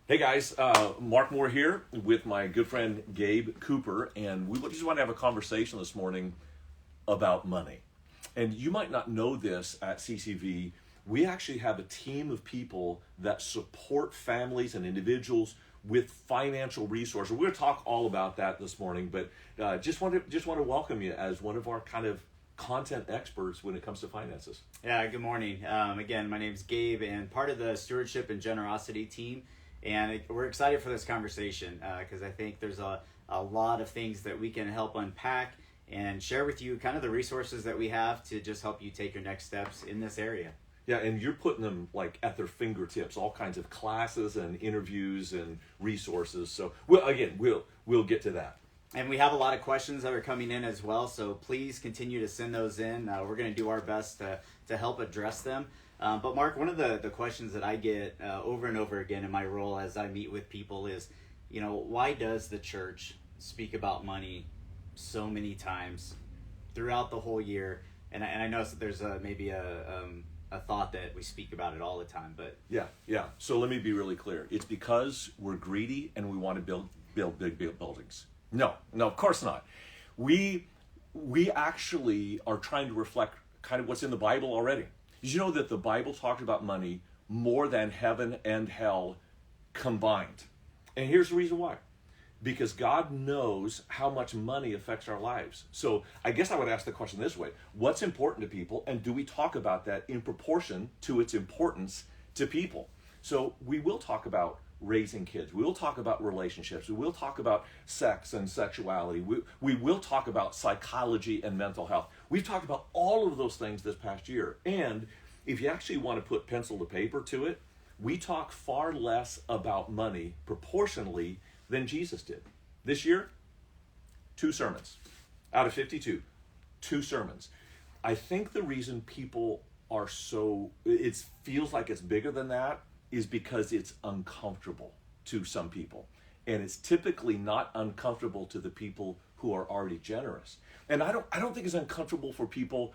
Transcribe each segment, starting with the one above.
Hey guys, Mark Moore here with my good friend Gabe Cooper, and we just want to have a conversation this morning about money. And you might not know this at CCV, we actually have a team of people that support families and individuals with financial resources. We're going to talk all about that this morning, but just want to welcome you as one of our kind of content experts when it comes to finances. Yeah, good morning. Again, my name's Gabe and part of the Stewardship and Generosity team. And we're excited for this conversation because I think there's a lot of things that we can help unpack and share with you, kind of the resources that we have to just help you take your next steps in this area. Yeah, and you're putting them like at their fingertips, all kinds of classes and interviews and resources. So we'll get to that. And we have a lot of questions that are coming in as well, so please continue to send those in. We're going to do our best to help address them. But Mark, one of the questions that I get over and over again in my role as I meet with people is, why does the church speak about money so many times throughout the whole year? And I know that there's maybe a thought that we speak about it all the time, but yeah. So let me be really clear. It's because we're greedy and we want to build big buildings. No, of course not. We actually are trying to reflect kind of what's in the Bible already. Did you know that the Bible talked about money more than heaven and hell combined? And here's the reason why. Because God knows how much money affects our lives. So I guess I would ask the question this way. What's important to people, and do we talk about that in proportion to its importance to people? So we will talk about raising kids. We will talk about relationships. We will talk about sex and sexuality. We will talk about psychology and mental health. We've talked about all of those things this past year. And if you actually want to put pencil to paper to it, we talk far less about money proportionally than Jesus did. This year, 2 sermons. Out of 52, 2 sermons. I think the reason people are it feels like it's bigger than that is because it's uncomfortable to some people. And it's typically not uncomfortable to the people who are already generous. And I don't think it's uncomfortable for people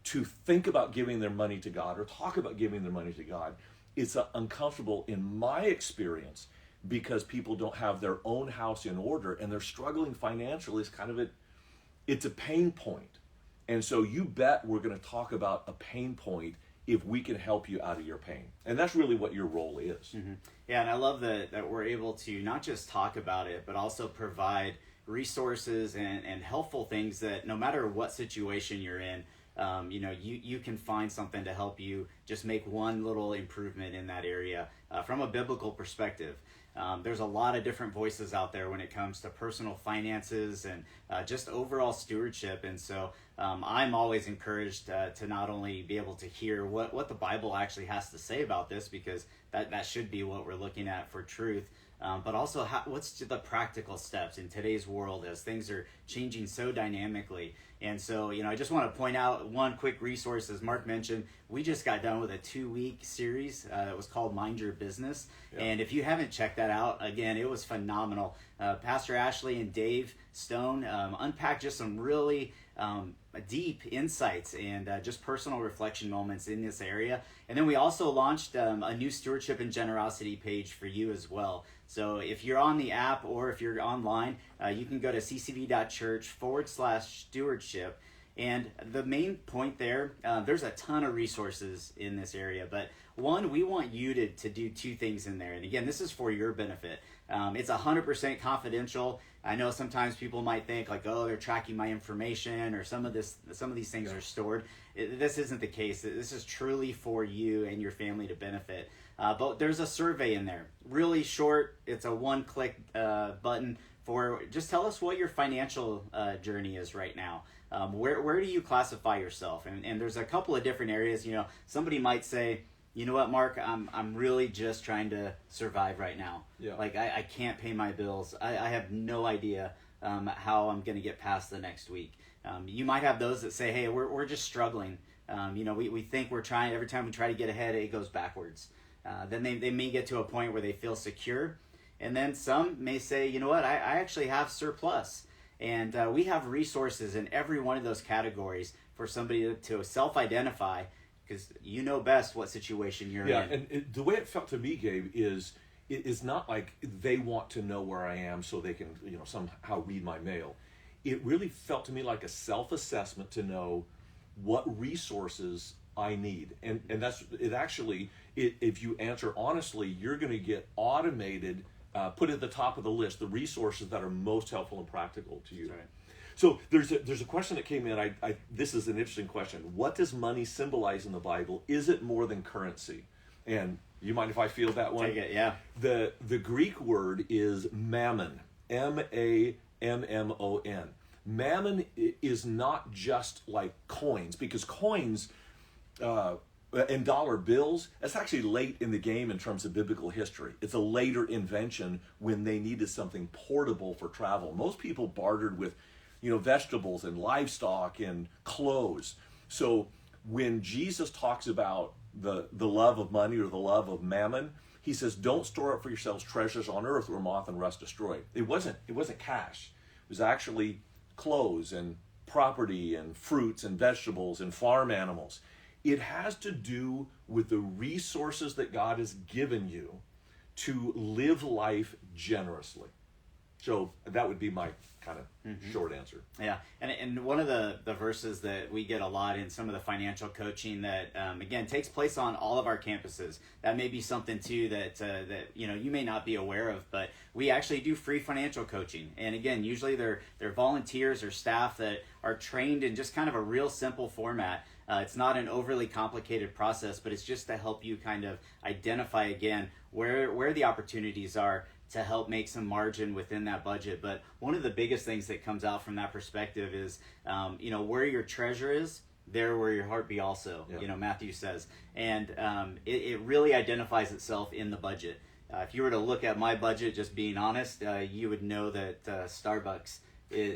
to think about giving their money to God or talk about giving their money to God. It's uncomfortable in my experience because people don't have their own house in order and they're struggling financially. It's a pain point. And so you bet we're going to talk about a pain point if we can help you out of your pain. And that's really what your role is. Mm-hmm. Yeah, and I love that we're able to not just talk about it, but also provide resources and helpful things that no matter what situation you're in, you can find something to help you just make one little improvement in that area from a biblical perspective. There's a lot of different voices out there when it comes to personal finances and just overall stewardship. And so I'm always encouraged to not only be able to hear what the Bible actually has to say about this, because that should be what we're looking at for truth, but also what's the practical steps in today's world as things are changing so dynamically. And so, I just want to point out one quick resource. As Mark mentioned, we just got done with a 2-week series that was called Mind Your Business. Yeah. And if you haven't checked that out, again, it was phenomenal. Pastor Ashley and Dave Stone unpacked just some really deep insights and just personal reflection moments in this area. And then we also launched a new Stewardship and Generosity page for you as well. So if you're on the app or if you're online, you can go to ccv.church/stewardship. And the main point there, there's a ton of resources in this area. But one, we want you to do 2 things in there. And again, this is for your benefit. It's 100% confidential. I know sometimes people might think like, oh, they're tracking my information or some of these things are stored. This isn't the case. This is truly for you and your family to benefit. But there's a survey in there, really short. It's a 1-click button for just tell us what your financial journey is right now. Where do you classify yourself? And there's a couple of different areas. Somebody might say, you know what, Mark, I'm really just trying to survive right now. Yeah. Like I can't pay my bills. I have no idea how I'm going to get past the next week. You might have those that say, hey, we're just struggling. We think we're trying. Every time we try to get ahead, it goes backwards. Then they may get to a point where they feel secure. And then some may say, you know what, I actually have surplus. And we have resources in every one of those categories for somebody to self-identify, because you know best what situation you're in. Yeah, and the way it felt to me, Gabe, is is not like they want to know where I am so they can, somehow read my mail. It really felt to me like a self-assessment to know what resources I need. And that's it. Actually, if you answer honestly, you're going to get automated, put at the top of the list, the resources that are most helpful and practical to you. That's right. So there's a question that came in. This is an interesting question. What does money symbolize in the Bible? Is it more than currency? And you mind if I field that one? Take it, yeah. The Greek word is mammon, Mammon. Mammon is not just like coins, because coins and dollar bills, that's actually late in the game in terms of biblical history. It's a later invention when they needed something portable for travel. Most people bartered with, vegetables and livestock and clothes. So when Jesus talks about the love of money or the love of mammon, he says, don't store up for yourselves treasures on earth where moth and rust destroy. It wasn't cash. It was actually clothes and property and fruits and vegetables and farm animals. It has to do with the resources that God has given you to live life generously. So that would be my kind of short answer. Yeah, and one of the verses that we get a lot in some of the financial coaching that, again, takes place on all of our campuses. That may be something, too, that you may not be aware of, but we actually do free financial coaching. And, again, usually they're volunteers or staff that are trained in just kind of a real simple format. It's not an overly complicated process, but it's just to help you kind of identify, again, where the opportunities are to help make some margin within that budget. But one of the biggest things that comes out from that perspective is, where your treasure is, there will your heart be also, Matthew says. And it really identifies itself in the budget. If you were to look at my budget, just being honest, you would know that Starbucks,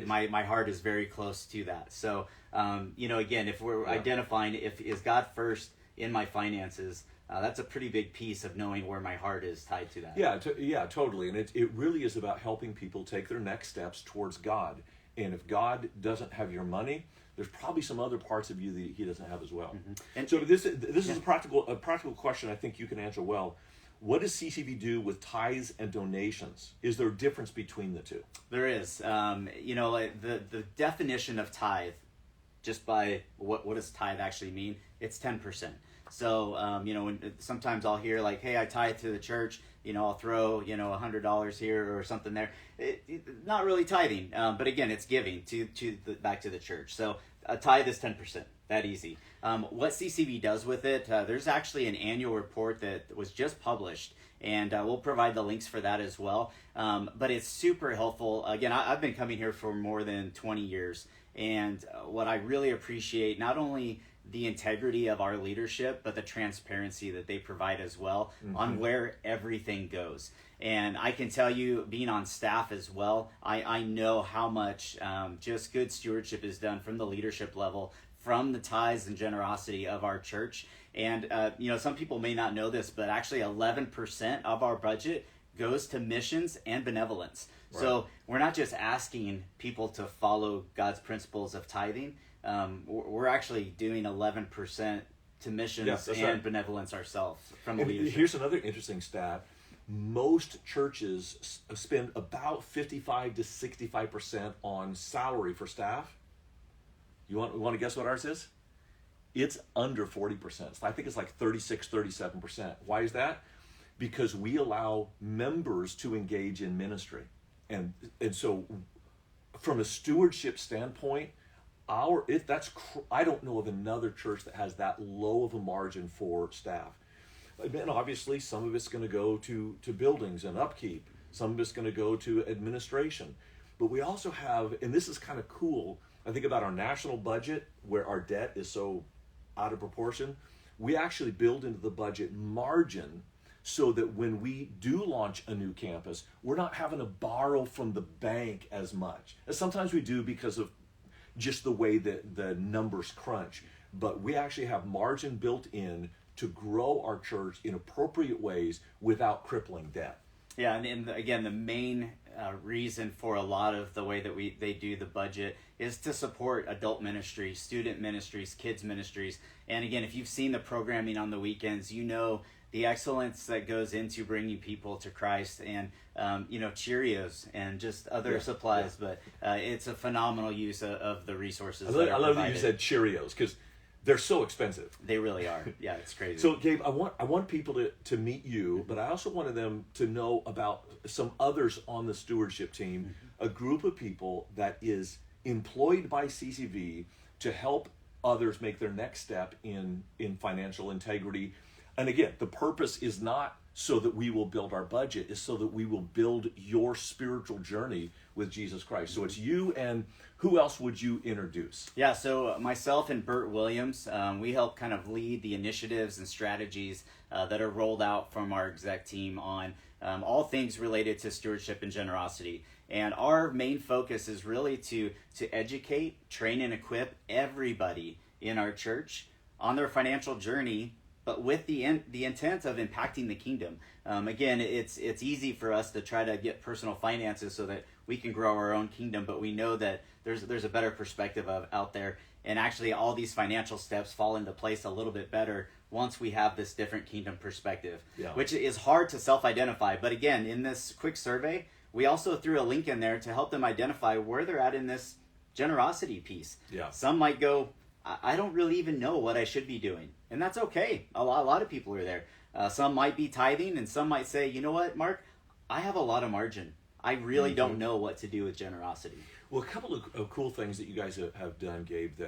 my heart is very close to that. So, again, if we're identifying is God first in my finances, that's a pretty big piece of knowing where my heart is tied to that. Yeah, totally. And it really is about helping people take their next steps towards God. And if God doesn't have your money, there's probably some other parts of you that he doesn't have as well. Mm-hmm. And so this is a practical question I think you can answer well. What does CCV do with tithes and donations? Is there a difference between the two? There is. The definition of tithe, just by what does tithe actually mean? It's 10%. So, when sometimes I'll hear like, hey, I tithe to the church, I'll throw, $100 here or something there. Not really tithing, but again, it's giving back to the church. So a tithe is 10%, that easy. What CCV does with it, there's actually an annual report that was just published, and we'll provide the links for that as well. But it's super helpful. Again, I've been coming here for more than 20 years, and what I really appreciate, not only the integrity of our leadership, but the transparency that they provide as well on where everything goes. And I can tell you, being on staff as well, I know how much just good stewardship is done from the leadership level, from the tithes and generosity of our church. And, some people may not know this, but actually 11% of our budget goes to missions and benevolence. Right. So we're not just asking people to follow God's principles of tithing. We're actually doing 11% to missions and benevolence ourselves from the leadership. Here's another interesting stat. Most churches spend about 55 to 65% on salary for staff. You want to guess what ours is? It's under 40%. So I think it's like 36, 37%. Why is that? Because we allow members to engage in ministry. And so from a stewardship standpoint, I don't know of another church that has that low of a margin for staff. And obviously, some of it's going to go to buildings and upkeep. Some of it's going to go to administration. But we also have, and this is kind of cool, I think about our national budget where our debt is so out of proportion. We actually build into the budget margin so that when we do launch a new campus, we're not having to borrow from the bank as much. And sometimes we do because of just the way that the numbers crunch. But we actually have margin built in to grow our church in appropriate ways without crippling debt. Yeah, and again, the main reason for a lot of the way that they do the budget is to support adult ministry, student ministries, kids ministries. And again, if you've seen the programming on the weekends, the excellence that goes into bringing people to Christ, and Cheerios and just other supplies. But it's a phenomenal use of the resources. I love that you said Cheerios, because they're so expensive. They really are. Yeah, it's crazy. So Gabe, I want people to meet you, but I also wanted them to know about some others on the stewardship team, a group of people that is employed by CCV to help others make their next step in financial integrity. And again, the purpose is not so that we will build our budget, is so that we will build your spiritual journey with Jesus Christ. So it's you, and who else would you introduce? Yeah, so myself and Bert Williams, we help kind of lead the initiatives and strategies that are rolled out from our exec team on all things related to stewardship and generosity. And our main focus is really to educate, train, and equip everybody in our church on their financial journey, but with the intent of impacting the kingdom. Again, it's easy for us to try to get personal finances so that we can grow our own kingdom, but we know that there's a better perspective out there, and actually all these financial steps fall into place a little bit better once we have this different kingdom perspective, which is hard to self-identify. But again, in this quick survey, we also threw a link in there to help them identify where they're at in this generosity piece. Yeah. Some might go, I don't really even know what I should be doing. And that's okay. A lot of people are there. Some might be tithing, and some might say, you know what, Mark, I have a lot of margin. I really don't know what to do with generosity. Well, a couple of cool things that you guys have done, Gabe,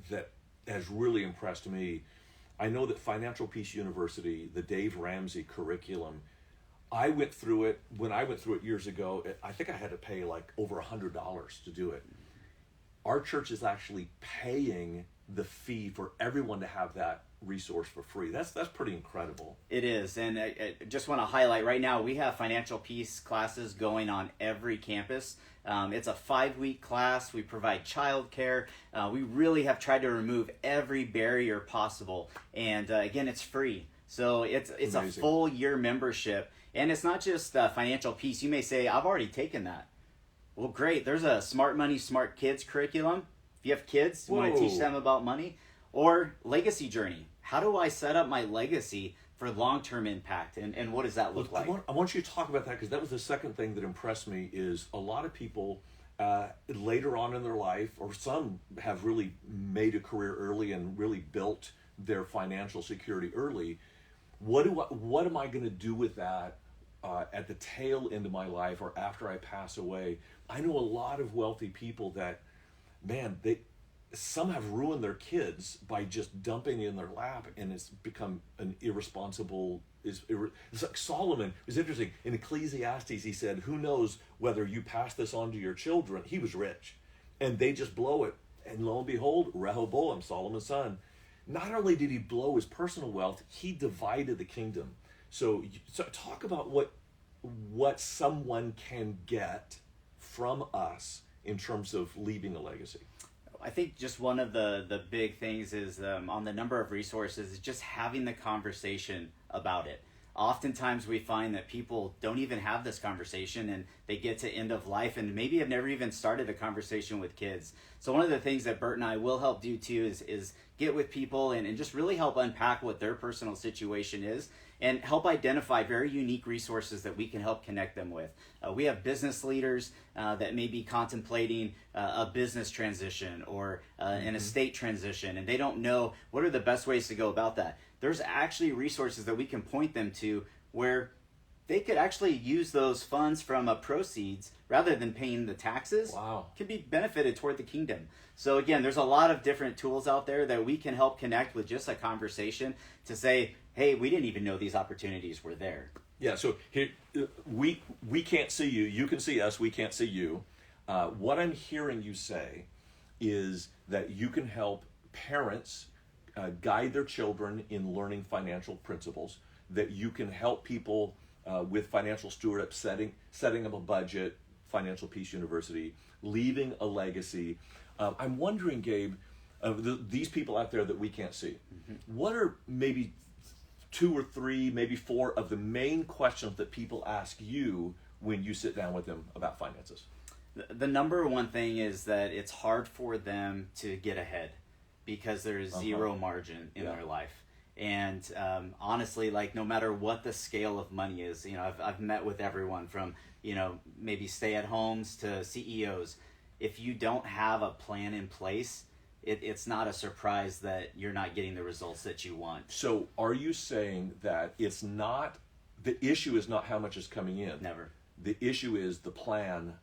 that has really impressed me. I know that Financial Peace University, the Dave Ramsey curriculum, I went through it. When I went through it years ago, I think I had to pay like over $100 to do it. Our church is actually paying the fee for everyone to have that resource for free. That's pretty incredible. It is. And I just want to highlight right now, we have financial peace classes going on every campus. It's a 5-week class. We provide childcare. We really have tried to remove every barrier possible. And again, it's free. So it's a full year membership. And it's not just financial peace. You may say, I've already taken that. Well, great. There's a Smart Money, Smart Kids curriculum. If you have kids, you want to teach them about money. Or Legacy Journey. How do I set up my legacy for long-term impact? And what does that look like? I want you to talk about that, because that was the second thing that impressed me. Is a lot of people later on in their life, or some have really made a career early and really built their financial security early. What am I going to do with that at the tail end of my life, or after I pass away? I know a lot of wealthy people that, man, some have ruined their kids by just dumping in their lap, and it's become an irresponsible. It's like Solomon. It was interesting. In Ecclesiastes, he said, "Who knows whether you pass this on to your children?" He was rich, and they just blow it. And lo and behold, Rehoboam, Solomon's son, not only did he blow his personal wealth, he divided the kingdom. So talk about what someone can get from us in terms of leaving a legacy. I think just one of the big things is on the number of resources is just having the conversation about it. Oftentimes we find that people don't even have this conversation, and they get to end of life and maybe have never even started a conversation with kids. So one of the things that Bert and I will help do too is get with people and just really help unpack what their personal situation is, and help identify very unique resources that we can help connect them with. We have business leaders that may be contemplating a business transition or an estate transition, and they don't know what are the best ways to go about that. There's actually resources that we can point them to where they could actually use those funds from proceeds rather than paying the taxes. Wow. Could be benefited toward the kingdom. So again, there's a lot of different tools out there that we can help connect with just a conversation to say, hey, we didn't even know these opportunities were there. Yeah, so here, we can't see you. You can see us. We can't see you. What I'm hearing you say is that you can help parents guide their children in learning financial principles, that you can help people with financial stewardship, setting up a budget, Financial Peace University, leaving a legacy. I'm wondering, Gabe, these people out there that we can't see, what are maybe 2 or 3, maybe 4 of the main questions that people ask you when you sit down with them about finances? The number one thing is that it's hard for them to get ahead because there is zero margin in their life. And honestly, like no matter what the scale of money is, I've met with everyone from, maybe stay-at-homes to CEOs. If you don't have a plan in place, it's not a surprise that you're not getting the results that you want. So are you saying that the issue is not how much is coming in? Never. The issue is the plan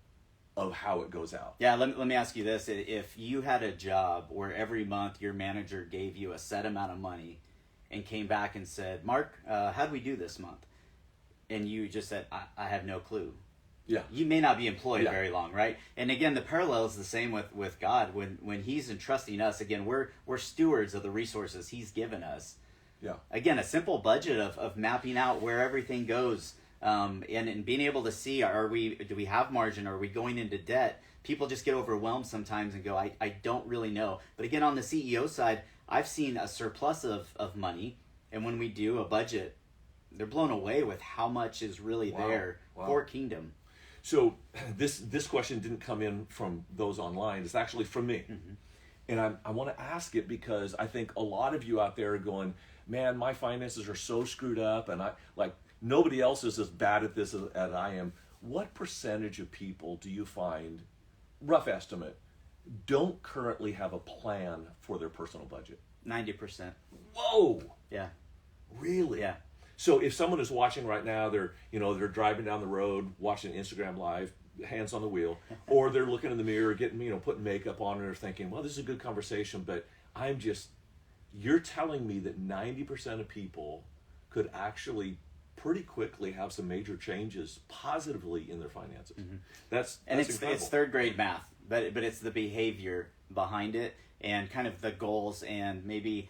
of how it goes out. Yeah, let me ask you this. If you had a job where every month your manager gave you a set amount of money and came back and said, Mark, how'd we do this month? And you just said, I have no clue. Yeah. You may not be employed very long, right? And again, the parallel is the same with God. When he's entrusting us, again, we're stewards of the resources he's given us. Yeah. Again, a simple budget of mapping out where everything goes, and being able to see, do we have margin? Are we going into debt? People just get overwhelmed sometimes and go, I don't really know. But again, on the CEO side, I've seen a surplus of money, and when we do a budget, they're blown away with how much is really there for kingdom. So this question didn't come in from those online. It's actually from me. Mm-hmm. And I want to ask it because I think a lot of you out there are going, man, my finances are so screwed up, and nobody else is as bad at this as I am. What percentage of people do you find, rough estimate, don't currently have a plan for their personal budget? 90%. Whoa! Yeah. Really? Yeah. So if someone is watching right now, they're driving down the road, watching Instagram Live, hands on the wheel, or they're looking in the mirror, getting, putting makeup on, and they're thinking, well, this is a good conversation, but you're telling me that 90% of people could actually pretty quickly have some major changes positively in their finances. Mm-hmm. That's incredible. It's third grade math, but it's the behavior behind it and kind of the goals and maybe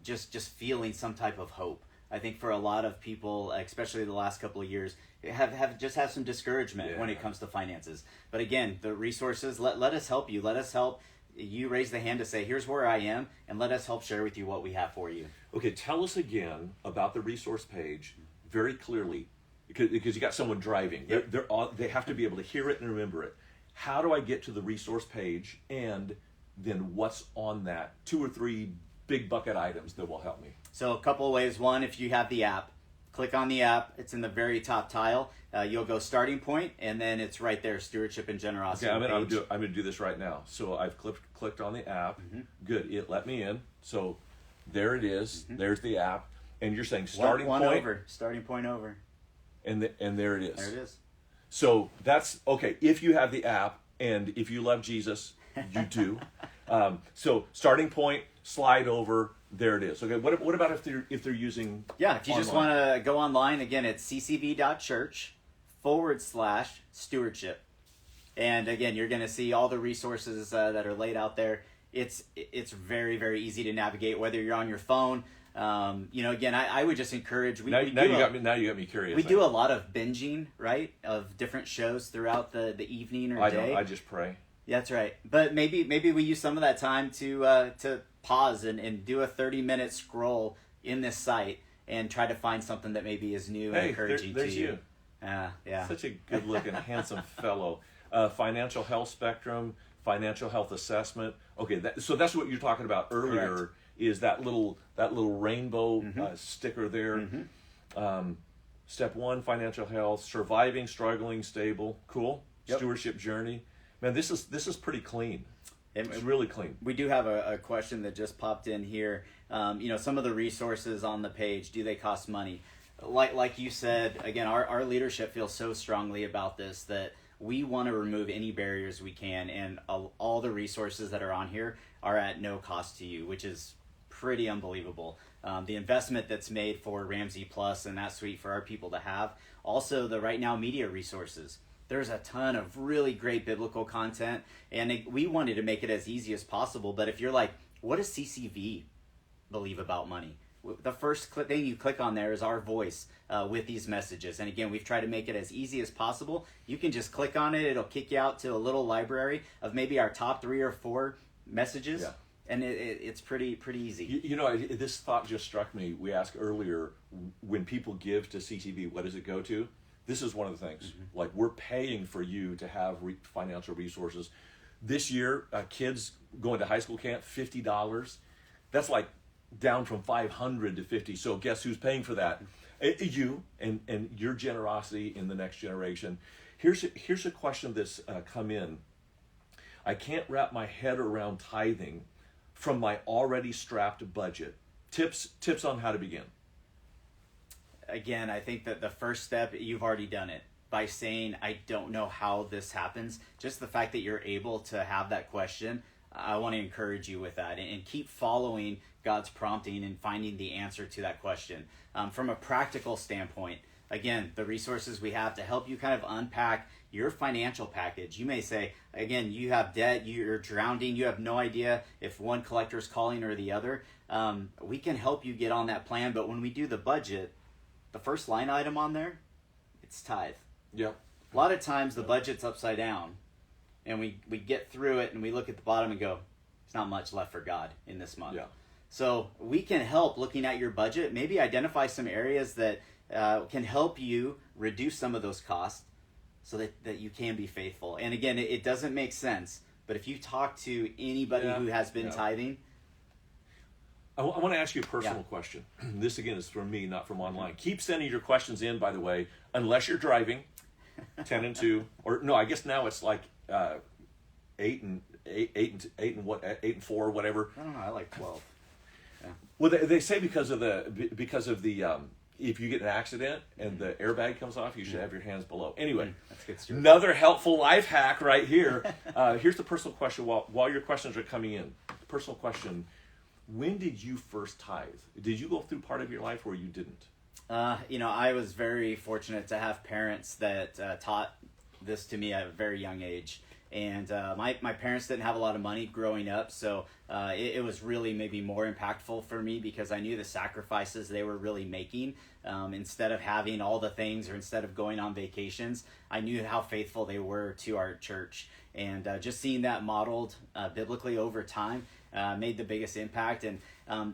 just feeling some type of hope. I think for a lot of people, especially the last couple of years, have some discouragement when it comes to finances. But again, the resources, let us help you. Let us help you raise the hand to say, here's where I am, and let us help share with you what we have for you. Okay, tell us again about the resource page very clearly, because you got someone driving. Yep. They have to be able to hear it and remember it. How do I get to the resource page, and then what's on that? 2 or 3 big bucket items that will help me. So a couple of ways. One, if you have the app, click on the app. It's in the very top tile. You'll go starting point, and then it's right there, Stewardship and Generosity. Okay, I'm going to do this right now. So I've clicked on the app. Mm-hmm. Good, it let me in. So there it is. Mm-hmm. There's the app, and you're saying starting point over. Starting point over. And there it is. There it is. So that's okay. If you have the app, and if you love Jesus, you do. So starting point, slide over. There it is. Okay. What about if they're using? Yeah. If you online? just want to go online, again, it's ccv.church/stewardship, and again, you're going to see all the resources that are laid out there. It's very, very easy to navigate, whether you're on your phone. Again, I would just encourage. Now you got me curious. We do a lot of binging, right, of different shows throughout the evening or day. I just pray. That's right. But maybe we use some of that time to pause and do a 30-minute scroll in this site and try to find something that maybe is new and encouraging to you. Yeah. Such a good-looking, handsome fellow. Financial health spectrum, financial health assessment. Okay, so that's what you're talking about earlier. Correct. Is that little rainbow sticker there. Mm-hmm. Step 1, financial health, surviving, struggling, stable. Cool. Yep. Stewardship journey. Man, this is pretty clean. It's really clean. We do have a question that just popped in here. Some of the resources on the page, do they cost money? Like you said, again, our leadership feels so strongly about this that we want to remove any barriers we can, and all the resources that are on here are at no cost to you, which is pretty unbelievable. The investment that's made for Ramsey Plus and that suite for our people to have. Also, the Right Now media resources. There's a ton of really great biblical content, and we wanted to make it as easy as possible. But if you're like, what does CCV believe about money? The first thing you click on there is our voice with these messages. And again, we've tried to make it as easy as possible. You can just click on it. It'll kick you out to a little library of maybe our top 3 or 4 messages. Yeah. And it's pretty easy. This thought just struck me. We asked earlier, when people give to CCV, what does it go to? This is one of the things. Mm-hmm. Like, we're paying for you to have financial resources. This year, kids going to high school camp, $50. That's like down from 500 to 50. So guess who's paying for that? You and your generosity in the next generation. Here's a question that's come in. I can't wrap my head around tithing from my already strapped budget. Tips on how to begin. Again, I think that the first step, you've already done it by saying, I don't know how this happens. Just the fact that you're able to have that question, I want to encourage you with that and keep following God's prompting and finding the answer to that question. From a practical standpoint, again, the resources we have to help you kind of unpack your financial package. You may say, again, you have debt, you're drowning, you have no idea if one collector is calling or the other. We can help you get on that plan, but when we do the budget, the first line item on there, it's tithe. Yep. A lot of times the budget's upside down, and we get through it and we look at the bottom and go, there's not much left for God in this month. Yeah. So we can help looking at your budget, maybe identify some areas that can help you reduce some of those costs so that you can be faithful. And again, it doesn't make sense, but if you talk to anybody who has been tithing. I want to ask you a personal question. This, again, is from me, not from online. Keep sending your questions in, by the way, unless you're driving, 10 and 2. Or, no, I guess now it's like 8 and 4, whatever. I don't know, I like 12. Yeah. Well, they say because of the if you get in an accident and the airbag comes off, you should have your hands below. Anyway, that's good. Another helpful life hack right here. Here's the personal question while your questions are coming in. Personal question. When did you first tithe? Did you go through part of your life where you didn't? I was very fortunate to have parents that taught this to me at a very young age. And my parents didn't have a lot of money growing up, so it was really maybe more impactful for me because I knew the sacrifices they were really making. Instead of having all the things or instead of going on vacations, I knew how faithful they were to our church. And just seeing that modeled biblically over time made the biggest impact. And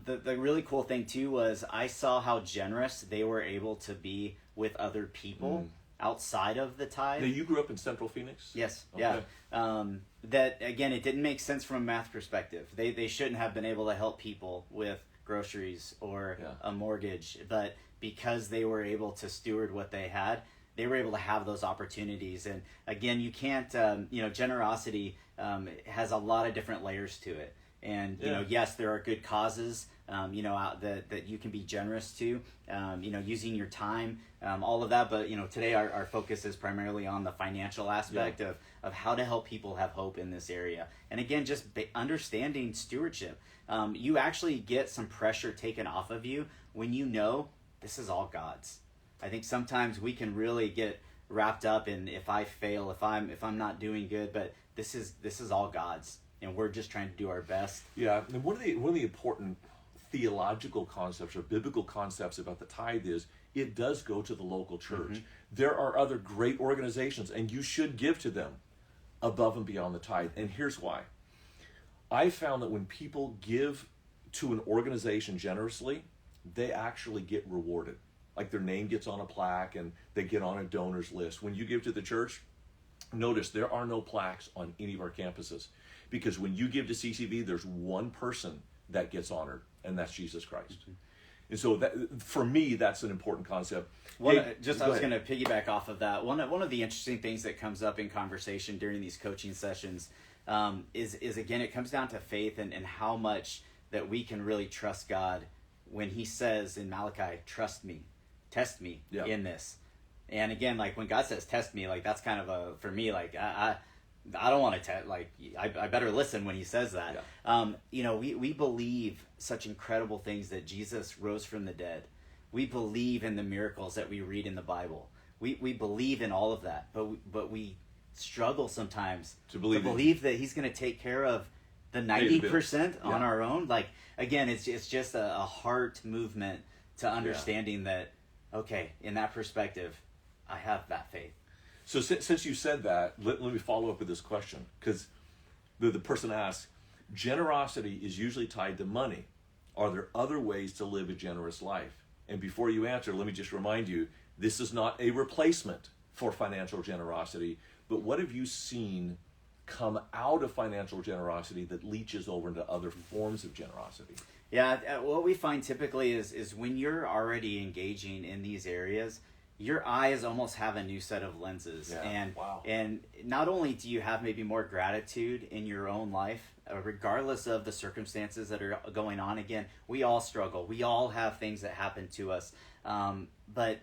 the really cool thing too was I saw how generous they were able to be with other people outside of the tithe. Now, you grew up in Central Phoenix? Yes. Okay. Yeah. That again, it didn't make sense from a math perspective. They shouldn't have been able to help people with groceries or a mortgage, but because they were able to steward what they had, they were able to have those opportunities. And again, you can't, generosity has a lot of different layers to it. And, yes, there are good causes, that you can be generous to, using your time, all of that. But, today our focus is primarily on the financial aspect of how to help people have hope in this area. And again, just understanding stewardship. You actually get some pressure taken off of you when you know this is all God's. I think sometimes we can really get wrapped up in if I fail, if I'm not doing good, but this is all God's. And we're just trying to do our best. Yeah, and one of the important theological concepts or biblical concepts about the tithe is it does go to the local church. Mm-hmm. There are other great organizations, and you should give to them above and beyond the tithe. And here's why. I found that when people give to an organization generously, they actually get rewarded. Like their name gets on a plaque and they get on a donors list. When you give to the church, notice there are no plaques on any of our campuses. Because when you give to CCV, there's one person that gets honored, and that's Jesus Christ. Mm-hmm. And so that, for me, that's an important concept. I was going to piggyback off of that. One of the interesting things that comes up in conversation during these coaching sessions is again, it comes down to faith and how much that we can really trust God when he says in Malachi, trust me, test me in this. And again, like when God says test me, like that's kind of for me, like I don't want to test, like I better listen when he says that. Yeah. We believe such incredible things that Jesus rose from the dead. We believe in the miracles that we read in the Bible. We believe in all of that, but we struggle sometimes to believe that he's going to take care of the 90% on our own. Like again, it's just a heart movement to understanding that, okay, in that perspective, I have that faith. So since you said that, let me follow up with this question, because the person asks, generosity is usually tied to money. Are there other ways to live a generous life? And before you answer, let me just remind you, this is not a replacement for financial generosity, but what have you seen come out of financial generosity that leaches over into other forms of generosity? Yeah, what we find typically is when you're already engaging in these areas, your eyes almost have a new set of lenses. Yeah. And Wow. and not only do you have maybe more gratitude in your own life, regardless of the circumstances that are going on. Again, we all struggle. We all have things that happen to us. But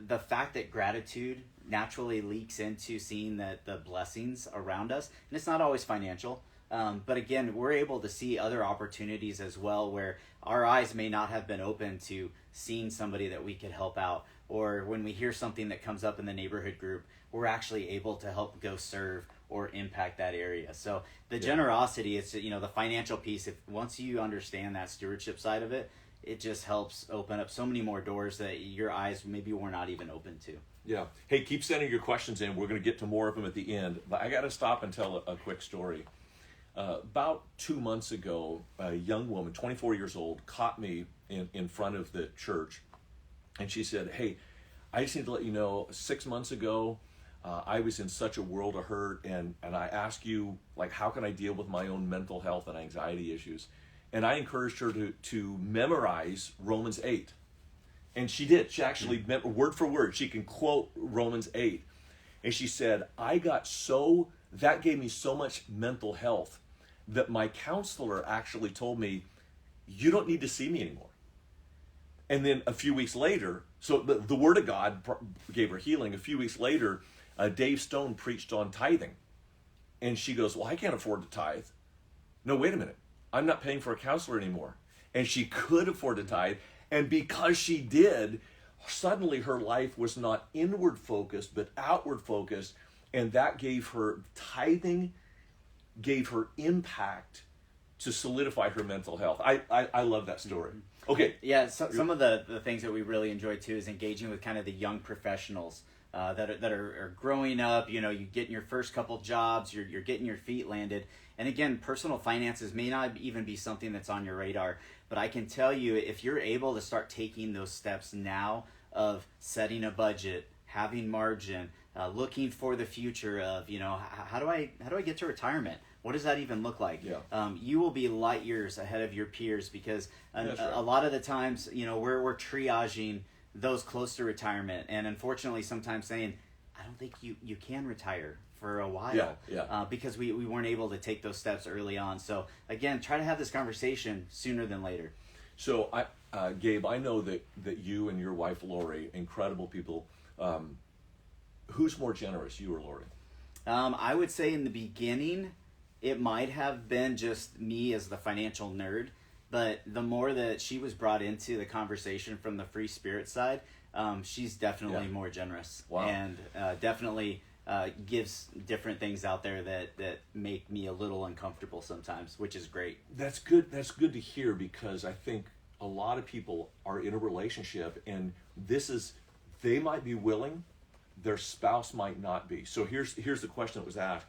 the fact that gratitude naturally leaks into seeing the blessings around us, and it's not always financial. But again, we're able to see other opportunities as well where our eyes may not have been open to seeing somebody that we could help out. Or when we hear something that comes up in the neighborhood group, we're actually able to help go serve or impact that area. So the generosity, it's, the financial piece, if once you understand that stewardship side of it, it just helps open up so many more doors that your eyes maybe were not even open to. Yeah. Hey, keep sending your questions in. We're going to get to more of them at the end. But I got to stop and tell a quick story. About 2 months ago, a young woman, 24 years old, caught me in front of the church. And she said, hey, I just need to let you know, 6 months ago, I was in such a world of hurt. And I asked you, like, how can I deal with my own mental health and anxiety issues? And I encouraged her to memorize Romans 8. And she did. She actually, word for word, she can quote Romans 8. And she said, that gave me so much mental health that my counselor actually told me, you don't need to see me anymore. And then a few weeks later, so the Word of God gave her healing. A few weeks later, Dave Stone preached on tithing. And she goes, well, I can't afford to tithe. No, wait a minute. I'm not paying for a counselor anymore. And she could afford to tithe. And because she did, suddenly her life was not inward focused, but outward focused. And that gave her, tithing gave her impact to solidify her mental health. I love that story. Okay. Yeah, so, some of the things that we really enjoy too is engaging with kind of the young professionals that are growing up. You're getting your first couple jobs, you're getting your feet landed. And again, personal finances may not even be something that's on your radar, but I can tell you, if you're able to start taking those steps now of setting a budget, having margin, looking for the future of, how do I get to retirement? What does that even look like? Yeah. You will be light years ahead of your peers because a lot of the times, we're triaging those close to retirement, and unfortunately sometimes saying, I don't think you can retire for a while. Because we weren't able to take those steps early on. So again, try to have this conversation sooner than later. So Gabe, I know that you and your wife Lori, incredible people. Who's more generous, you or Lori? I would say in the beginning, it might have been just me as the financial nerd, but the more that she was brought into the conversation from the free spirit side, she's definitely more generous. Wow. And definitely gives different things out there that make me a little uncomfortable sometimes, which is great. That's good. That's good to hear, because I think a lot of people are in a relationship and they might be willing, their spouse might not be. So here's the question that was asked.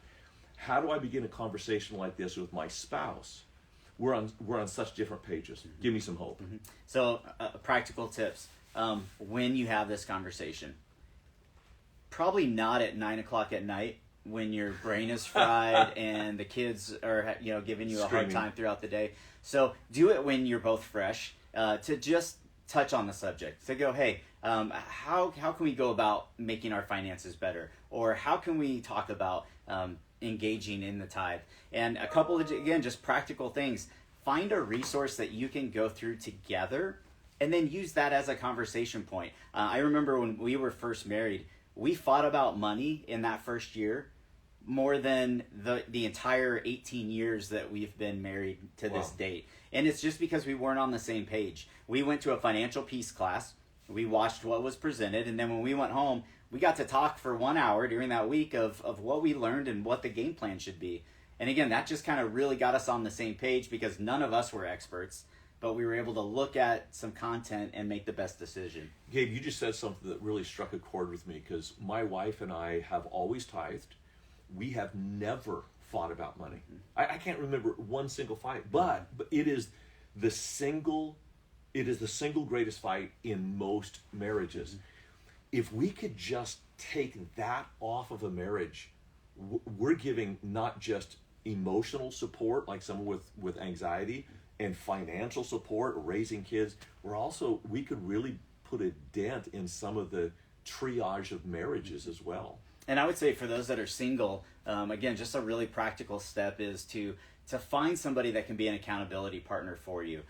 How do I begin a conversation like this with my spouse? We're on such different pages. Give me some hope. Mm-hmm. So practical tips. When you have this conversation, probably not at 9:00 at night when your brain is fried and the kids are giving you a hard time throughout the day. So do it when you're both fresh, to just touch on the subject, to go, hey, how can we go about making our finances better, or how can we talk about engaging in the tithe? And a couple of, again, just practical things. Find a resource that you can go through together and then use that as a conversation point. I remember when we were first married, we fought about money in that first year more than the entire 18 years that we've been married to this date. And it's just because we weren't on the same page. We went to a financial peace class, we watched what was presented, and then when we went home, we got to talk for 1 hour during that week of what we learned and what the game plan should be. And again, that just kind of really got us on the same page, because none of us were experts, but we were able to look at some content and make the best decision. Gabe, you just said something that really struck a chord with me, because my wife and I have always tithed. We have never fought about money. I can't remember one single fight, but it is the single greatest fight in most marriages. If we could just take that off of a marriage, we're giving not just emotional support, like someone with anxiety, and financial support, raising kids, we could really put a dent in some of the triage of marriages as well. And I would say for those that are single, again, just a really practical step is to find somebody that can be an accountability partner for you.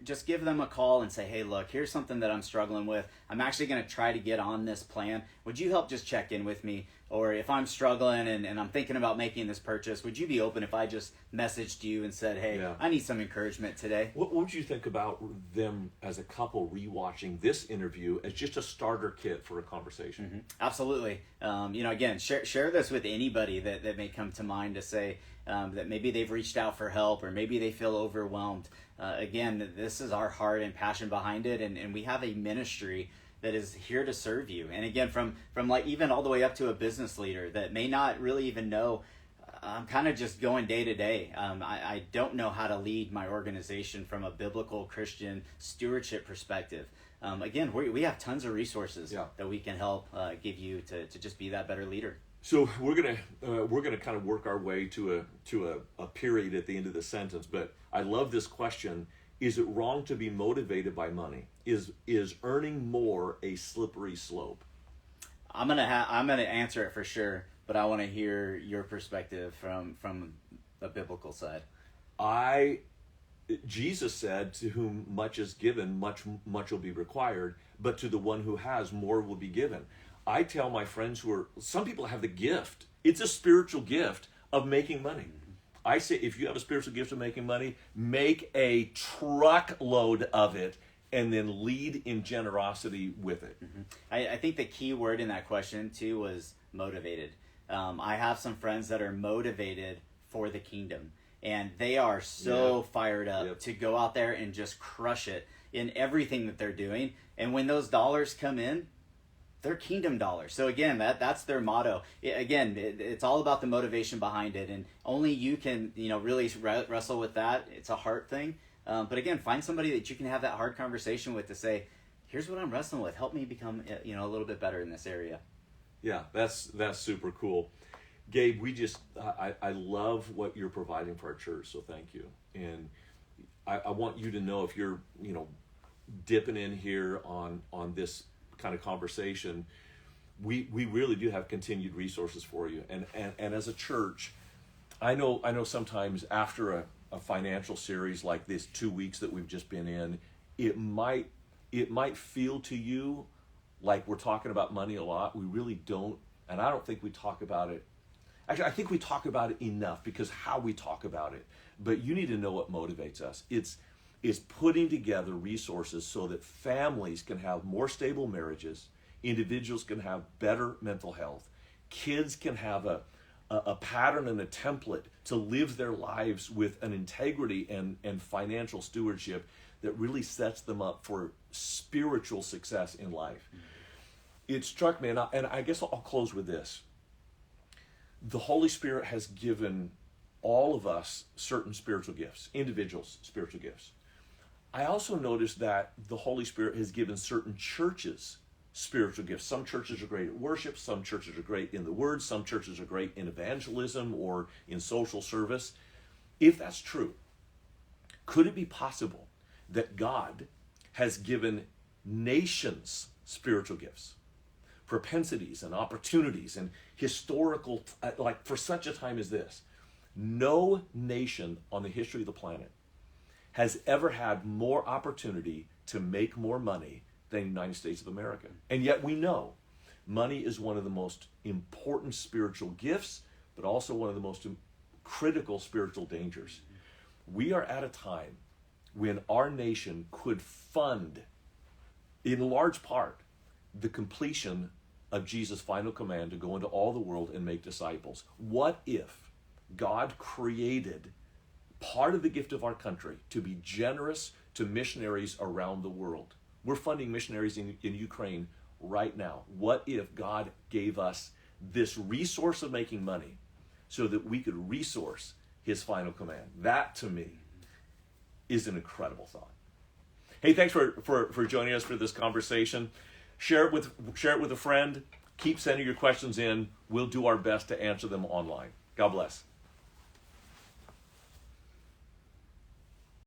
Just give them a call and say, hey, look, here's something that I'm struggling with. I'm actually going to try to get on this plan. Would you help just check in with me? Or if I'm struggling and I'm thinking about making this purchase, would you be open if I just messaged you and said, hey, I need some encouragement today? What would you think about them as a couple rewatching this interview as just a starter kit for a conversation? Mm-hmm. Absolutely. Again, share this with anybody that may come to mind to say that maybe they've reached out for help or maybe they feel overwhelmed. Again, this is our heart and passion behind it, and we have a ministry that is here to serve you. And again, from like even all the way up to a business leader that may not really even know, I'm kind of just going day to day. I don't know how to lead my organization from a biblical Christian stewardship perspective. Again, we have tons of resources that we can help give you to just be that better leader. So we're gonna kind of work our way to a period at the end of the sentence. But I love this question: is it wrong to be motivated by money? Is earning more a slippery slope? I'm gonna answer it for sure, but I want to hear your perspective from the biblical side. Jesus said, "To whom much is given, much will be required. But to the one who has, more will be given." I tell my friends some people have the gift. It's a spiritual gift of making money. I say, if you have a spiritual gift of making money, make a truckload of it and then lead in generosity with it. Mm-hmm. I think the key word in that question too was motivated. I have some friends that are motivated for the kingdom, and they are so fired up to go out there and just crush it in everything that they're doing. And when those dollars come in, they're kingdom dollars. So again, that's their motto. It's all about the motivation behind it, and only you can really wrestle with that. It's a heart thing. But again, find somebody that you can have that hard conversation with to say, here's what I'm wrestling with. Help me become a little bit better in this area. Yeah, that's super cool. Gabe, I love what you're providing for our church, so thank you. And I want you to know, if you're dipping in here on this kind of conversation, we really do have continued resources for you. And as a church, I know sometimes after a financial series like this 2 weeks that we've just been in, it might feel to you like we're talking about money a lot. We really don't, and I don't think we talk about it. Actually, I think we talk about it enough because how we talk about it. But you need to know what motivates us. It's putting together resources so that families can have more stable marriages, individuals can have better mental health, kids can have a pattern and a template to live their lives with an integrity and financial stewardship that really sets them up for spiritual success in life. It struck me, and I guess I'll close with this. The Holy Spirit has given all of us certain spiritual gifts, individuals' spiritual gifts. I also noticed that the Holy Spirit has given certain churches spiritual gifts. Some churches are great at worship, some churches are great in the Word, some churches are great in evangelism or in social service. If that's true, could it be possible that God has given nations spiritual gifts, propensities and opportunities and historical, like for such a time as this? No nation on the history of the planet has ever had more opportunity to make more money than the United States of America. And yet we know money is one of the most important spiritual gifts, but also one of the most critical spiritual dangers. We are at a time when our nation could fund, in large part, the completion of Jesus' final command to go into all the world and make disciples. What if God created part of the gift of our country to be generous to missionaries around the world? We're funding missionaries in Ukraine right now. What if God gave us this resource of making money so that we could resource his final command? That, to me, is an incredible thought. Hey, thanks for joining us for this conversation. Share it with a friend. Keep sending your questions in. We'll do our best to answer them online. God bless.